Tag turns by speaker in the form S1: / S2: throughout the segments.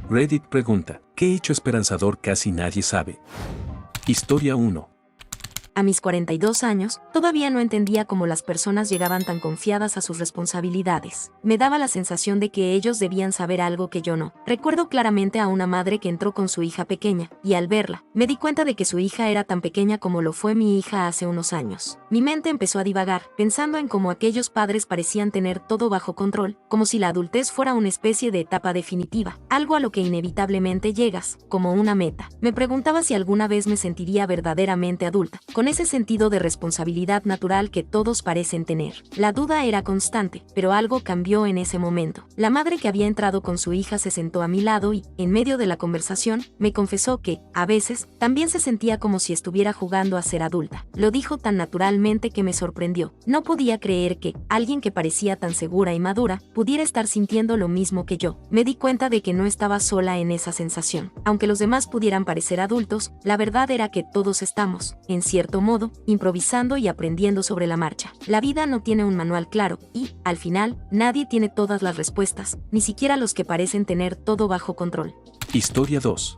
S1: Reddit pregunta, ¿qué hecho esperanzador casi nadie sabe? Historia 1.
S2: A mis 42 años, todavía no entendía cómo las personas llegaban tan confiadas a sus responsabilidades. Me daba la sensación de que ellos debían saber algo que yo no. Recuerdo claramente a una madre que entró con su hija pequeña, y al verla, me di cuenta de que su hija era tan pequeña como lo fue mi hija hace unos años. Mi mente empezó a divagar, pensando en cómo aquellos padres parecían tener todo bajo control, como si la adultez fuera una especie de etapa definitiva, algo a lo que inevitablemente llegas, como una meta. Me preguntaba si alguna vez me sentiría verdaderamente adulta, con ese sentido de responsabilidad natural que todos parecen tener. La duda era constante, pero algo cambió en ese momento. La madre que había entrado con su hija se sentó a mi lado y, en medio de la conversación, me confesó que, a veces, también se sentía como si estuviera jugando a ser adulta. Lo dijo tan naturalmente que me sorprendió. No podía creer que, alguien que parecía tan segura y madura, pudiera estar sintiendo lo mismo que yo. Me di cuenta de que no estaba sola en esa sensación. Aunque los demás pudieran parecer adultos, la verdad era que todos estamos, en cierto modo, improvisando y aprendiendo sobre la marcha. La vida no tiene un manual claro y, al final, nadie tiene todas las respuestas, ni siquiera los que parecen tener todo bajo control.
S1: Historia 2.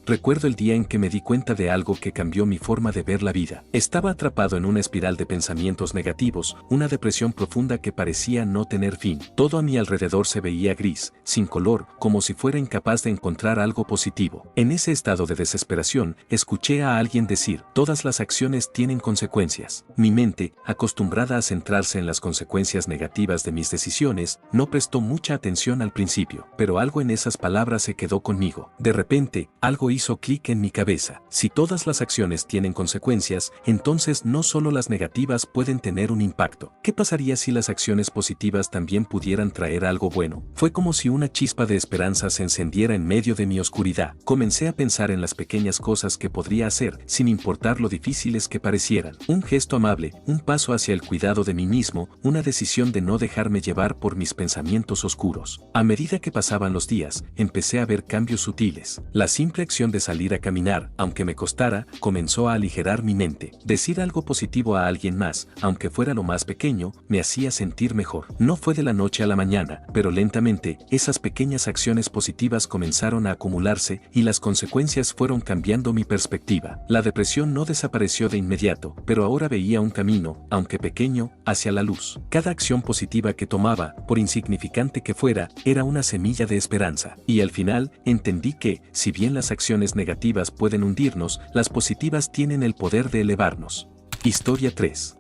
S1: Recuerdo el día en que me di cuenta de algo que cambió mi forma de ver la vida. Estaba atrapado en una espiral de pensamientos negativos, una depresión profunda que parecía no tener fin. Todo a mi alrededor se veía gris, sin color, como si fuera incapaz de encontrar algo positivo. En ese estado de desesperación, escuché a alguien decir, todas las acciones tienen consecuencias. Mi mente, acostumbrada a centrarse en las consecuencias negativas de mis decisiones, no prestó mucha atención al principio, pero algo en esas palabras se quedó conmigo. De repente, algo hizo clic en mi cabeza. Si todas las acciones tienen consecuencias, entonces no solo las negativas pueden tener un impacto. ¿Qué pasaría si las acciones positivas también pudieran traer algo bueno? Fue como si una chispa de esperanza se encendiera en medio de mi oscuridad. Comencé a pensar en las pequeñas cosas que podría hacer, sin importar lo difíciles que parecieran. Un gesto amable, un paso hacia el cuidado de mí mismo, una decisión de no dejarme llevar por mis pensamientos oscuros. A medida que pasaban los días, empecé a ver cambios sutiles. La simple acción de salir a caminar, aunque me costara, comenzó a aligerar mi mente. Decir algo positivo a alguien más, aunque fuera lo más pequeño, me hacía sentir mejor. No fue de la noche a la mañana, pero lentamente, esas pequeñas acciones positivas comenzaron a acumularse y las consecuencias fueron cambiando mi perspectiva. La depresión no desapareció de inmediato, pero ahora veía un camino, aunque pequeño, hacia la luz. Cada acción positiva que tomaba, por insignificante que fuera, era una semilla de esperanza. Y al final, entendí que, si bien las acciones negativas pueden hundirnos, las positivas tienen el poder de elevarnos. Historia 3.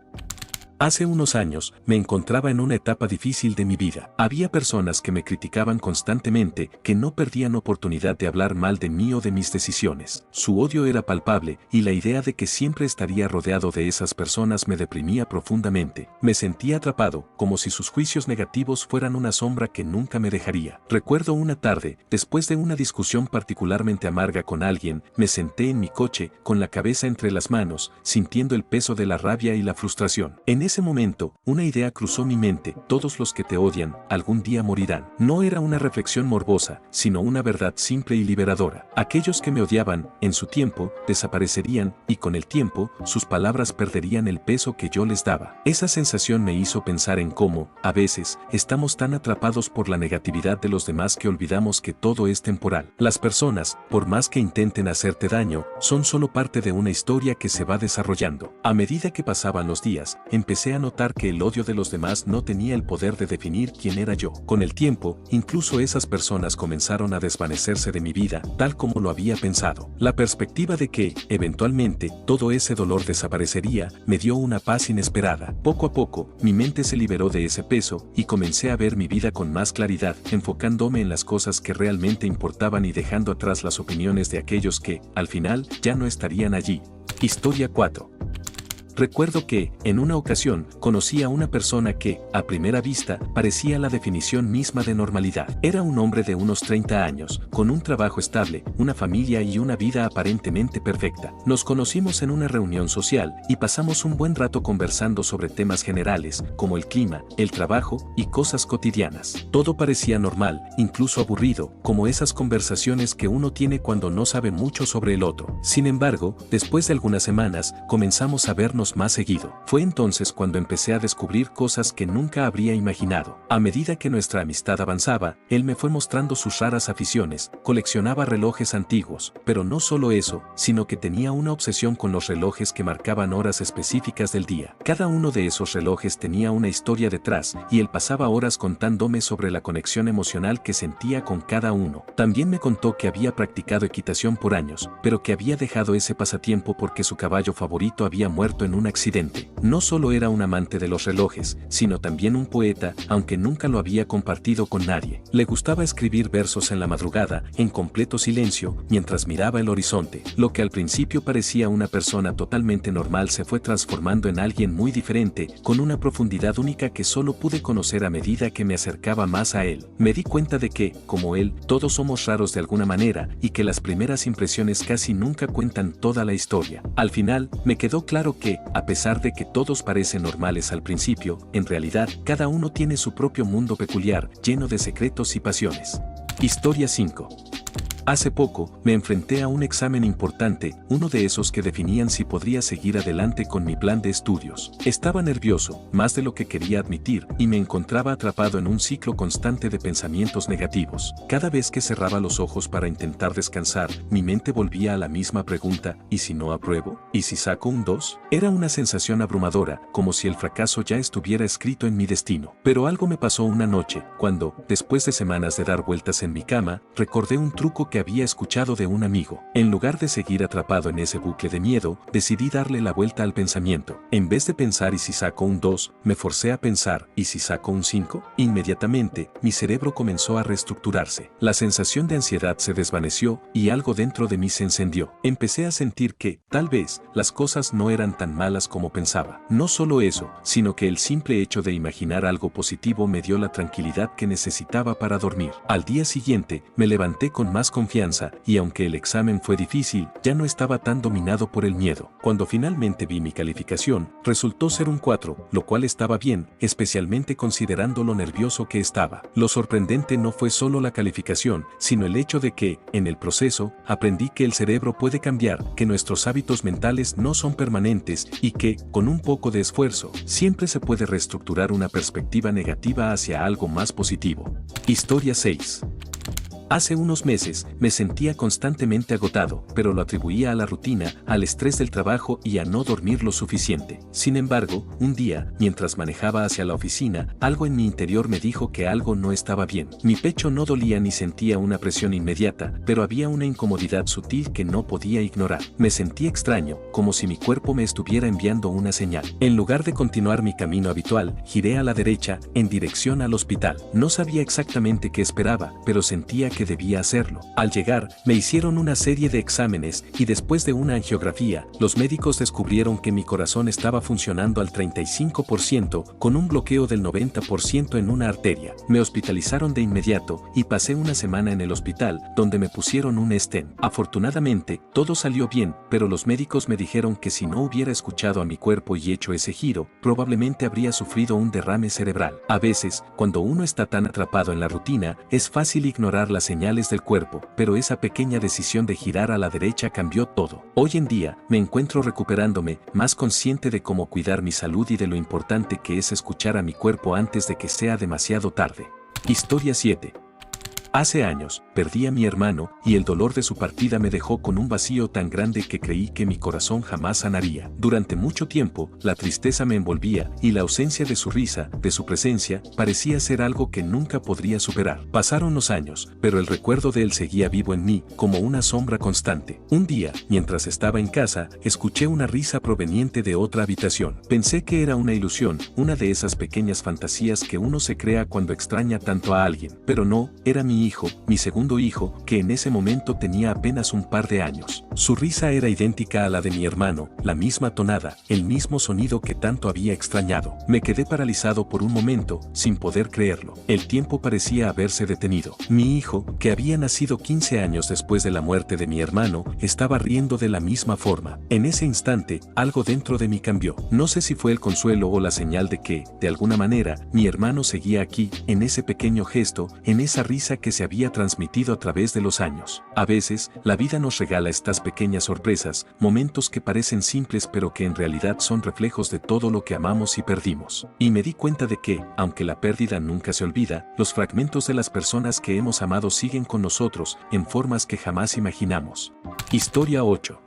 S1: Hace unos años, me encontraba en una etapa difícil de mi vida. Había personas que me criticaban constantemente, que no perdían oportunidad de hablar mal de mí o de mis decisiones. Su odio era palpable, y la idea de que siempre estaría rodeado de esas personas me deprimía profundamente. Me sentía atrapado, como si sus juicios negativos fueran una sombra que nunca me dejaría. Recuerdo una tarde, después de una discusión particularmente amarga con alguien, me senté en mi coche, con la cabeza entre las manos, sintiendo el peso de la rabia y la frustración. En ese momento, una idea cruzó mi mente: todos los que te odian, algún día morirán. No era una reflexión morbosa, sino una verdad simple y liberadora. Aquellos que me odiaban, en su tiempo, desaparecerían, y con el tiempo, sus palabras perderían el peso que yo les daba. Esa sensación me hizo pensar en cómo, a veces, estamos tan atrapados por la negatividad de los demás que olvidamos que todo es temporal. Las personas, por más que intenten hacerte daño, son solo parte de una historia que se va desarrollando. A medida que pasaban los días, empecé a notar que el odio de los demás no tenía el poder de definir quién era yo. Con el tiempo, incluso esas personas comenzaron a desvanecerse de mi vida, tal como lo había pensado. La perspectiva de que, eventualmente, todo ese dolor desaparecería, me dio una paz inesperada. Poco a poco, mi mente se liberó de ese peso, y comencé a ver mi vida con más claridad, enfocándome en las cosas que realmente importaban y dejando atrás las opiniones de aquellos que, al final, ya no estarían allí. Historia 4. Recuerdo que, en una ocasión, conocí a una persona que, a primera vista, parecía la definición misma de normalidad. Era un hombre de unos 30 años, con un trabajo estable, una familia y una vida aparentemente perfecta. Nos conocimos en una reunión social, y pasamos un buen rato conversando sobre temas generales, como el clima, el trabajo, y cosas cotidianas. Todo parecía normal, incluso aburrido, como esas conversaciones que uno tiene cuando no sabe mucho sobre el otro. Sin embargo, después de algunas semanas, comenzamos a vernos vernos más seguido. Fue entonces cuando empecé a descubrir cosas que nunca habría imaginado. A medida que nuestra amistad avanzaba, él me fue mostrando sus raras aficiones, coleccionaba relojes antiguos, pero no solo eso, sino que tenía una obsesión con los relojes que marcaban horas específicas del día. Cada uno de esos relojes tenía una historia detrás, y él pasaba horas contándome sobre la conexión emocional que sentía con cada uno. También me contó que había practicado equitación por años, pero que había dejado ese pasatiempo porque su caballo favorito había muerto en un accidente. No solo era un amante de los relojes, sino también un poeta, aunque nunca lo había compartido con nadie. Le gustaba escribir versos en la madrugada, en completo silencio, mientras miraba el horizonte. Lo que al principio parecía una persona totalmente normal se fue transformando en alguien muy diferente, con una profundidad única que solo pude conocer a medida que me acercaba más a él. Me di cuenta de que, como él, todos somos raros de alguna manera, y que las primeras impresiones casi nunca cuentan toda la historia. Al final, me quedó claro que, a pesar de que todos parecen normales al principio, en realidad, cada uno tiene su propio mundo peculiar, lleno de secretos y pasiones. Historia 5. Hace poco, me enfrenté a un examen importante, uno de esos que definían si podría seguir adelante con mi plan de estudios. Estaba nervioso, más de lo que quería admitir, y me encontraba atrapado en un ciclo constante de pensamientos negativos. Cada vez que cerraba los ojos para intentar descansar, mi mente volvía a la misma pregunta: ¿y si no apruebo? ¿Y si saco un 2? Era una sensación abrumadora, como si el fracaso ya estuviera escrito en mi destino. Pero algo me pasó una noche, cuando, después de semanas de dar vueltas en mi cama, recordé un truco que había escuchado de un amigo. En lugar de seguir atrapado en ese bucle de miedo, decidí darle la vuelta al pensamiento. En vez de pensar ¿y si saco un 2?, me forcé a pensar ¿y si saco un 5? Inmediatamente, mi cerebro comenzó a reestructurarse. La sensación de ansiedad se desvaneció y algo dentro de mí se encendió. Empecé a sentir que, tal vez, las cosas no eran tan malas como pensaba. No solo eso, sino que el simple hecho de imaginar algo positivo me dio la tranquilidad que necesitaba para dormir. Al día siguiente, me levanté con más confianza, y aunque el examen fue difícil, ya no estaba tan dominado por el miedo. Cuando finalmente vi mi calificación, resultó ser un 4, lo cual estaba bien, especialmente considerando lo nervioso que estaba. Lo sorprendente no fue solo la calificación, sino el hecho de que, en el proceso, aprendí que el cerebro puede cambiar, que nuestros hábitos mentales no son permanentes y que, con un poco de esfuerzo, siempre se puede reestructurar una perspectiva negativa hacia algo más positivo. Historia 6. Hace unos meses, me sentía constantemente agotado, pero lo atribuía a la rutina, al estrés del trabajo y a no dormir lo suficiente. Sin embargo, un día, mientras manejaba hacia la oficina, algo en mi interior me dijo que algo no estaba bien. Mi pecho no dolía ni sentía una presión inmediata, pero había una incomodidad sutil que no podía ignorar. Me sentí extraño, como si mi cuerpo me estuviera enviando una señal. En lugar de continuar mi camino habitual, giré a la derecha, en dirección al hospital. No sabía exactamente qué esperaba, pero sentía que debía hacerlo. Al llegar, me hicieron una serie de exámenes y después de una angiografía, los médicos descubrieron que mi corazón estaba funcionando al 35%, con un bloqueo del 90% en una arteria. Me hospitalizaron de inmediato y pasé una semana en el hospital, donde me pusieron un stent. Afortunadamente, todo salió bien, pero los médicos me dijeron que si no hubiera escuchado a mi cuerpo y hecho ese giro, probablemente habría sufrido un derrame cerebral. A veces, cuando uno está tan atrapado en la rutina, es fácil ignorar las señales del cuerpo, pero esa pequeña decisión de girar a la derecha cambió todo. Hoy en día, me encuentro recuperándome, más consciente de cómo cuidar mi salud y de lo importante que es escuchar a mi cuerpo antes de que sea demasiado tarde. Historia 7. Hace años, perdí a mi hermano, y el dolor de su partida me dejó con un vacío tan grande que creí que mi corazón jamás sanaría. Durante mucho tiempo, la tristeza me envolvía, y la ausencia de su risa, de su presencia, parecía ser algo que nunca podría superar. Pasaron los años, pero el recuerdo de él seguía vivo en mí, como una sombra constante. Un día, mientras estaba en casa, escuché una risa proveniente de otra habitación. Pensé que era una ilusión, una de esas pequeñas fantasías que uno se crea cuando extraña tanto a alguien. Pero no, era mi hijo, mi segundo hijo, que en ese momento tenía apenas un par de años. Su risa era idéntica a la de mi hermano, la misma tonada, el mismo sonido que tanto había extrañado. Me quedé paralizado por un momento, sin poder creerlo. El tiempo parecía haberse detenido. Mi hijo, que había nacido 15 años después de la muerte de mi hermano, estaba riendo de la misma forma. En ese instante, algo dentro de mí cambió. No sé si fue el consuelo o la señal de que, de alguna manera, mi hermano seguía aquí, en ese pequeño gesto, en esa risa que que se había transmitido a través de los años. A veces, la vida nos regala estas pequeñas sorpresas, momentos que parecen simples pero que en realidad son reflejos de todo lo que amamos y perdimos. Y me di cuenta de que, aunque la pérdida nunca se olvida, los fragmentos de las personas que hemos amado siguen con nosotros, en formas que jamás imaginamos. Historia 8.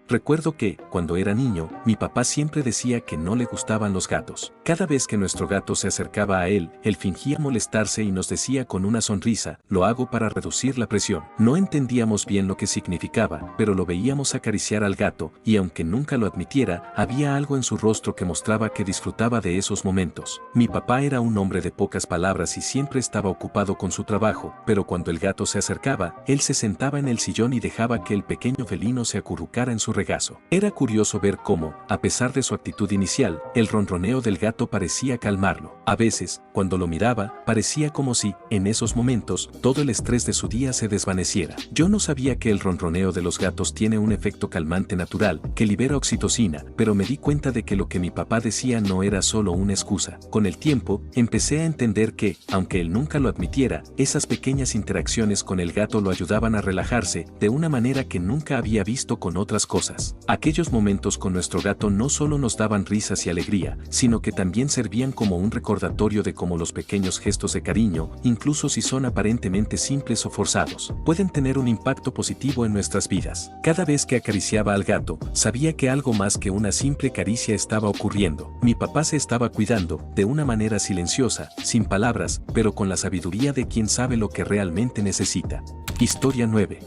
S1: Recuerdo que, cuando era niño, mi papá siempre decía que no le gustaban los gatos. Cada vez que nuestro gato se acercaba a él fingía molestarse y nos decía con una sonrisa, lo hago para reducir la presión. No entendíamos bien lo que significaba, pero lo veíamos acariciar al gato, y aunque nunca lo admitiera, había algo en su rostro que mostraba que disfrutaba de esos momentos. Mi papá era un hombre de pocas palabras y siempre estaba ocupado con su trabajo, pero cuando el gato se acercaba, él se sentaba en el sillón y dejaba que el pequeño felino se acurrucara en su regazo. Era curioso ver cómo, a pesar de su actitud inicial, el ronroneo del gato parecía calmarlo. A veces, cuando lo miraba, parecía como si, en esos momentos, todo el estrés de su día se desvaneciera. Yo no sabía que el ronroneo de los gatos tiene un efecto calmante natural, que libera oxitocina, pero me di cuenta de que lo que mi papá decía no era solo una excusa. Con el tiempo, empecé a entender que, aunque él nunca lo admitiera, esas pequeñas interacciones con el gato lo ayudaban a relajarse, de una manera que nunca había visto con otras cosas. Aquellos momentos con nuestro gato no solo nos daban risas y alegría, sino que también servían como un recordatorio de cómo los pequeños gestos de cariño, incluso si son aparentemente simples o forzados, pueden tener un impacto positivo en nuestras vidas. Cada vez que acariciaba al gato, sabía que algo más que una simple caricia estaba ocurriendo. Mi papá se estaba cuidando, de una manera silenciosa, sin palabras, pero con la sabiduría de quien sabe lo que realmente necesita. Historia 9.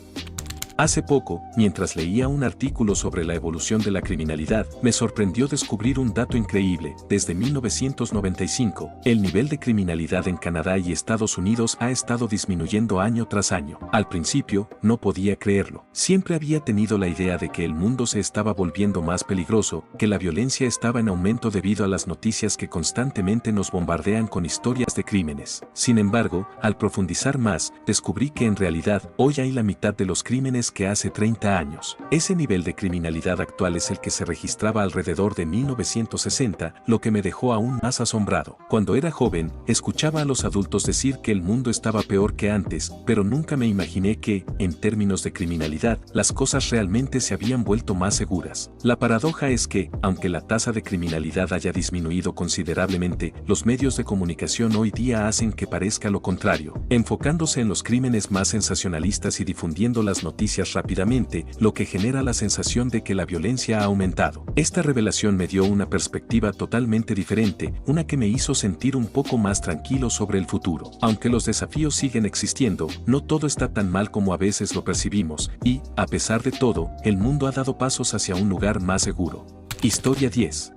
S1: Hace poco, mientras leía un artículo sobre la evolución de la criminalidad, me sorprendió descubrir un dato increíble. Desde 1995, el nivel de criminalidad en Canadá y Estados Unidos ha estado disminuyendo año tras año. Al principio, no podía creerlo. Siempre había tenido la idea de que el mundo se estaba volviendo más peligroso, que la violencia estaba en aumento debido a las noticias que constantemente nos bombardean con historias de crímenes. Sin embargo, al profundizar más, descubrí que en realidad, hoy hay la mitad de los crímenes que hace 30 años. Ese nivel de criminalidad actual es el que se registraba alrededor de 1960, lo que me dejó aún más asombrado. Cuando era joven, escuchaba a los adultos decir que el mundo estaba peor que antes, pero nunca me imaginé que, en términos de criminalidad, las cosas realmente se habían vuelto más seguras. La paradoja es que, aunque la tasa de criminalidad haya disminuido considerablemente, los medios de comunicación hoy día hacen que parezca lo contrario, enfocándose en los crímenes más sensacionalistas y difundiendo las noticias rápidamente, lo que genera la sensación de que la violencia ha aumentado. Esta revelación me dio una perspectiva totalmente diferente, una que me hizo sentir un poco más tranquilo sobre el futuro. Aunque los desafíos siguen existiendo, no todo está tan mal como a veces lo percibimos, y, a pesar de todo, el mundo ha dado pasos hacia un lugar más seguro. Historia 10.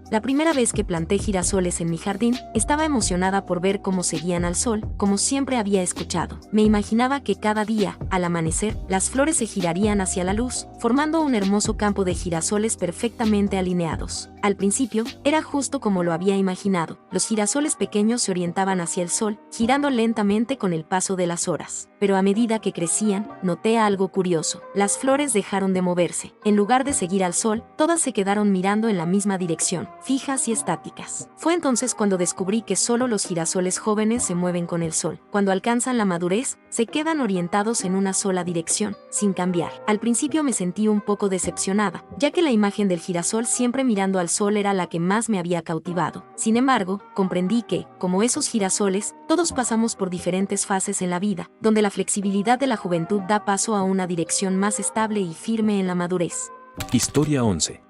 S2: La primera vez que planté girasoles en mi jardín, estaba emocionada por ver cómo seguían al sol, como siempre había escuchado. Me imaginaba que cada día, al amanecer, las flores se girarían hacia la luz, formando un hermoso campo de girasoles perfectamente alineados. Al principio, era justo como lo había imaginado. Los girasoles pequeños se orientaban hacia el sol, girando lentamente con el paso de las horas. Pero a medida que crecían, noté algo curioso. Las flores dejaron de moverse. En lugar de seguir al sol, todas se quedaron mirando en la misma dirección, fijas y estáticas. Fue entonces cuando descubrí que solo los girasoles jóvenes se mueven con el sol. Cuando alcanzan la madurez, se quedan orientados en una sola dirección, sin cambiar. Al principio me sentí un poco decepcionada, ya que la imagen del girasol siempre mirando al sol era la que más me había cautivado. Sin embargo, comprendí que, como esos girasoles, todos pasamos por diferentes fases en la vida, donde la flexibilidad de la juventud da paso a una dirección más estable y firme en la madurez.
S1: Historia 11.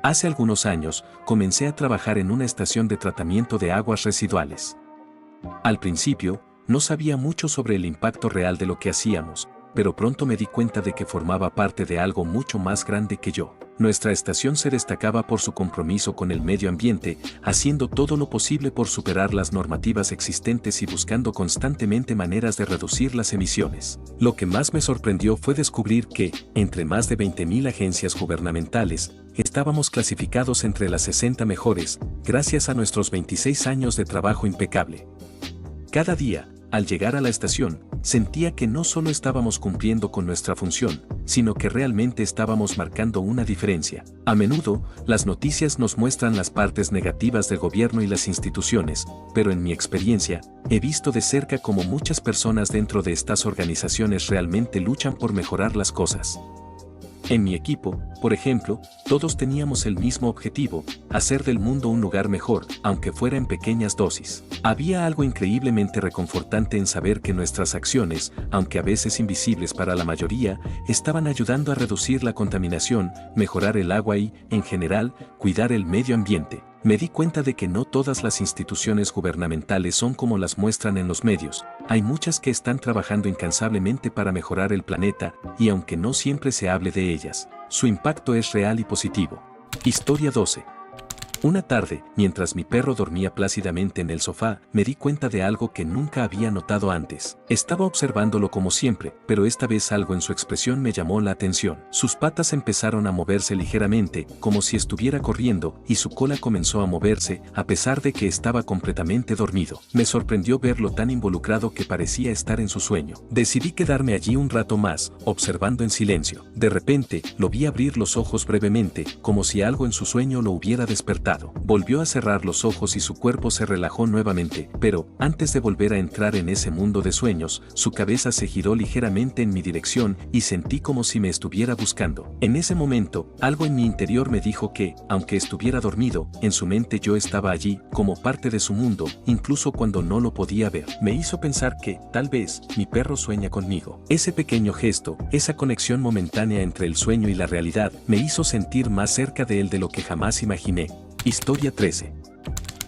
S1: Hace algunos años, comencé a trabajar en una estación de tratamiento de aguas residuales. Al principio, no sabía mucho sobre el impacto real de lo que hacíamos, pero pronto me di cuenta de que formaba parte de algo mucho más grande que yo. Nuestra estación se destacaba por su compromiso con el medio ambiente, haciendo todo lo posible por superar las normativas existentes y buscando constantemente maneras de reducir las emisiones. Lo que más me sorprendió fue descubrir que, entre más de 20.000 agencias gubernamentales, estábamos clasificados entre las 60 mejores, gracias a nuestros 26 años de trabajo impecable. Cada día, al llegar a la estación, sentía que no solo estábamos cumpliendo con nuestra función, sino que realmente estábamos marcando una diferencia. A menudo, las noticias nos muestran las partes negativas del gobierno y las instituciones, pero en mi experiencia, he visto de cerca cómo muchas personas dentro de estas organizaciones realmente luchan por mejorar las cosas. En mi equipo, por ejemplo, todos teníamos el mismo objetivo, hacer del mundo un lugar mejor, aunque fuera en pequeñas dosis. Había algo increíblemente reconfortante en saber que nuestras acciones, aunque a veces invisibles para la mayoría, estaban ayudando a reducir la contaminación, mejorar el agua y, en general, cuidar el medio ambiente. Me di cuenta de que no todas las instituciones gubernamentales son como las muestran en los medios. Hay muchas que están trabajando incansablemente para mejorar el planeta, y aunque no siempre se hable de ellas, su impacto es real y positivo. Historia 12. Una tarde, mientras mi perro dormía plácidamente en el sofá, me di cuenta de algo que nunca había notado antes. Estaba observándolo como siempre, pero esta vez algo en su expresión me llamó la atención. Sus patas empezaron a moverse ligeramente, como si estuviera corriendo, y su cola comenzó a moverse, a pesar de que estaba completamente dormido. Me sorprendió verlo tan involucrado que parecía estar en su sueño. Decidí quedarme allí un rato más, observando en silencio. De repente, lo vi abrir los ojos brevemente, como si algo en su sueño lo hubiera despertado. Volvió a cerrar los ojos y su cuerpo se relajó nuevamente, pero, antes de volver a entrar en ese mundo de sueños, su cabeza se giró ligeramente en mi dirección y sentí como si me estuviera buscando. En ese momento, algo en mi interior me dijo que, aunque estuviera dormido, en su mente yo estaba allí, como parte de su mundo, incluso cuando no lo podía ver. Me hizo pensar que, tal vez, mi perro sueña conmigo. Ese pequeño gesto, esa conexión momentánea entre el sueño y la realidad, me hizo sentir más cerca de él de lo que jamás imaginé. Historia 13.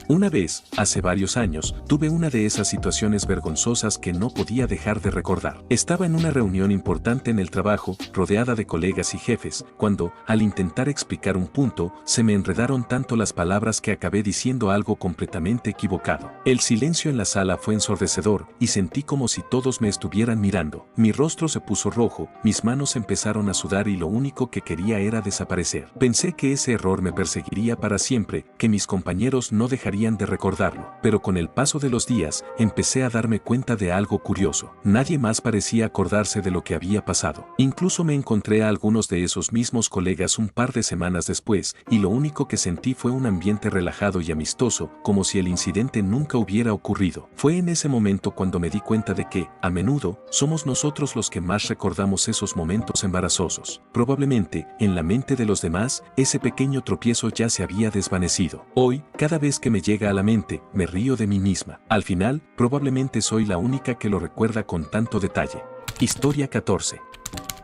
S1: Una vez, hace varios años, tuve una de esas situaciones vergonzosas que no podía dejar de recordar. Estaba en una reunión importante en el trabajo, rodeada de colegas y jefes, cuando, al intentar explicar un punto, se me enredaron tanto las palabras que acabé diciendo algo completamente equivocado. El silencio en la sala fue ensordecedor, y sentí como si todos me estuvieran mirando. Mi rostro se puso rojo, mis manos empezaron a sudar y lo único que quería era desaparecer. Pensé que ese error me perseguiría para siempre, que mis compañeros no dejarían de recordarlo, pero con el paso de los días, empecé a darme cuenta de algo curioso. Nadie más parecía acordarse de lo que había pasado. Incluso me encontré a algunos de esos mismos colegas un par de semanas después, y lo único que sentí fue un ambiente relajado y amistoso, como si el incidente nunca hubiera ocurrido. Fue en ese momento cuando me di cuenta de que, a menudo, somos nosotros los que más recordamos esos momentos embarazosos. Probablemente, en la mente de los demás, ese pequeño tropiezo ya se había desvanecido. Hoy, cada vez que me llega a la mente, me río de mí misma. Al final, probablemente soy la única que lo recuerda con tanto detalle. Historia 14.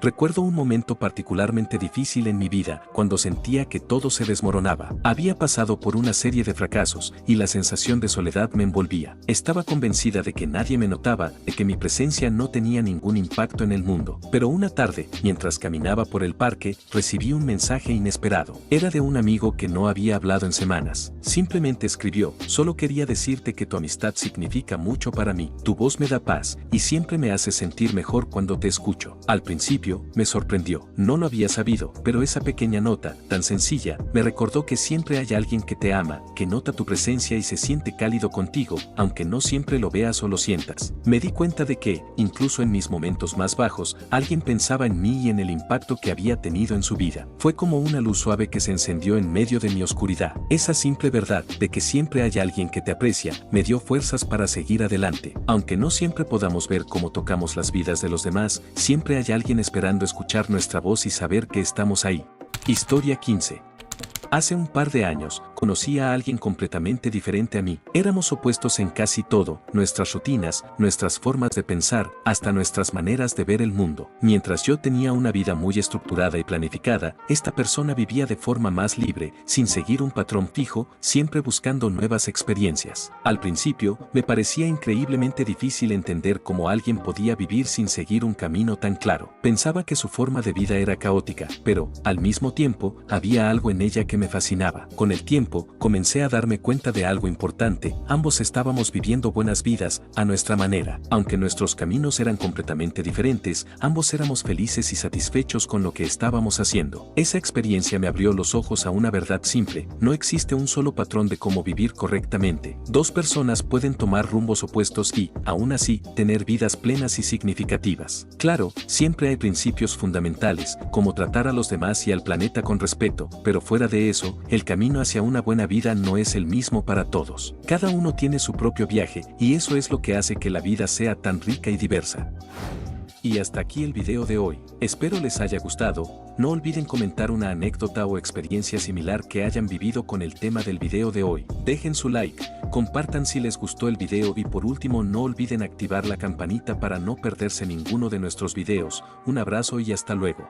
S1: Recuerdo un momento particularmente difícil en mi vida, cuando sentía que todo se desmoronaba. Había pasado por una serie de fracasos, y la sensación de soledad me envolvía. Estaba convencida de que nadie me notaba, de que mi presencia no tenía ningún impacto en el mundo. Pero una tarde, mientras caminaba por el parque, recibí un mensaje inesperado. Era de un amigo que no había hablado en semanas. Simplemente escribió: solo quería decirte que tu amistad significa mucho para mí. Tu voz me da paz, y siempre me hace sentir mejor cuando te escucho. Al principio, me sorprendió. No lo había sabido, pero esa pequeña nota, tan sencilla, me recordó que siempre hay alguien que te ama, que nota tu presencia y se siente cálido contigo, aunque no siempre lo veas o lo sientas. Me di cuenta de que, incluso en mis momentos más bajos, alguien pensaba en mí y en el impacto que había tenido en su vida. Fue como una luz suave que se encendió en medio de mi oscuridad. Esa simple verdad de que siempre hay alguien que te aprecia, me dio fuerzas para seguir adelante. Aunque no siempre podamos ver cómo tocamos las vidas de los demás, siempre hay alguien esperando escuchar nuestra voz y saber que estamos ahí. Historia 15. Hace un par de años, conocí a alguien completamente diferente a mí. Éramos opuestos en casi todo, nuestras rutinas, nuestras formas de pensar, hasta nuestras maneras de ver el mundo. Mientras yo tenía una vida muy estructurada y planificada, esta persona vivía de forma más libre, sin seguir un patrón fijo, siempre buscando nuevas experiencias. Al principio, me parecía increíblemente difícil entender cómo alguien podía vivir sin seguir un camino tan claro. Pensaba que su forma de vida era caótica, pero, al mismo tiempo, había algo en ella que me me fascinaba. Con el tiempo, comencé a darme cuenta de algo importante: ambos estábamos viviendo buenas vidas, a nuestra manera. Aunque nuestros caminos eran completamente diferentes, ambos éramos felices y satisfechos con lo que estábamos haciendo. Esa experiencia me abrió los ojos a una verdad simple: no existe un solo patrón de cómo vivir correctamente. Dos personas pueden tomar rumbos opuestos y, aún así, tener vidas plenas y significativas. Claro, siempre hay principios fundamentales, como tratar a los demás y al planeta con respeto, pero fuera de eso, el camino hacia una buena vida no es el mismo para todos. Cada uno tiene su propio viaje, y eso es lo que hace que la vida sea tan rica y diversa. Y hasta aquí el video de hoy. Espero les haya gustado. No olviden comentar una anécdota o experiencia similar que hayan vivido con el tema del video de hoy. Dejen su like, compartan si les gustó el video y por último no olviden activar la campanita para no perderse ninguno de nuestros videos. Un abrazo y hasta luego.